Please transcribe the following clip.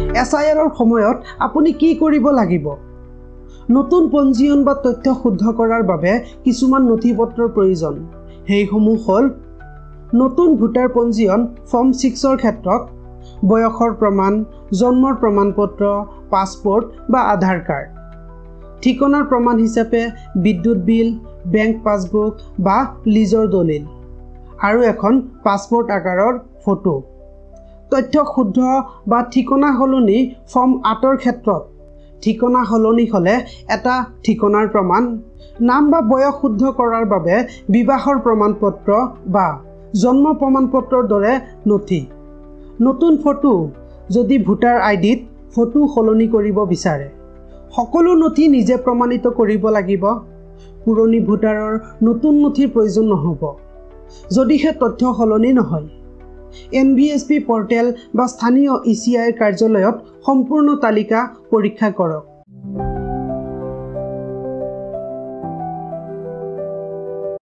SIRৰ সময়ত আপুনি কি কৰিব লাগিব? নতুন পঞ্জীয়ন বা তথ্য শুদ্ধ কৰাৰ বাবে কিছুমান নথিপত্ৰৰ প্ৰয়োজন। সেইসমূহ হ'ল নতুন ভোটাৰ পঞ্জীয়ন ফৰ্ম 6ৰ ক্ষেত্ৰত বয়সৰ প্ৰমাণ, জন্মৰ প্ৰমাণপত্ৰ, পাছপোৰ্ট বা আধাৰ কাৰ্ড, ঠিকনাৰ প্ৰমাণ হিচাপে বিদ্যুৎ বিল, বেংক পাছবুক বা লিজৰ দলিল, আৰু এখন পাছপোৰ্ট আকাৰৰ ফটো। তথ্য শুদ্ধ বা ঠিকনা সলনি ফৰ্ম 8ৰ ক্ষেত্ৰত ঠিকনা সলনি হ'লে এটা ঠিকনাৰ প্ৰমাণ, নাম বা বয়স শুদ্ধ কৰাৰ বাবে বিবাহৰ প্ৰমাণপত্ৰ বা জন্ম প্ৰমাণপত্ৰৰ দৰে নথি। নতুন ফটো যদি ভোটাৰ আইডিত ফটো সলনি কৰিব বিচাৰে। সকলো নথি নিজে প্ৰমাণিত কৰিব লাগিব। পুৰণি ভোটাৰৰ নতুন নথিৰ প্ৰয়োজন নহ'ব যদিহে তথ্য সলনি নহয়। NVSP পৰ্টেল বা স্থানীয় ECI কাৰ্যালয়ত সম্পূৰ্ণ তালিকা পৰীক্ষা কৰক।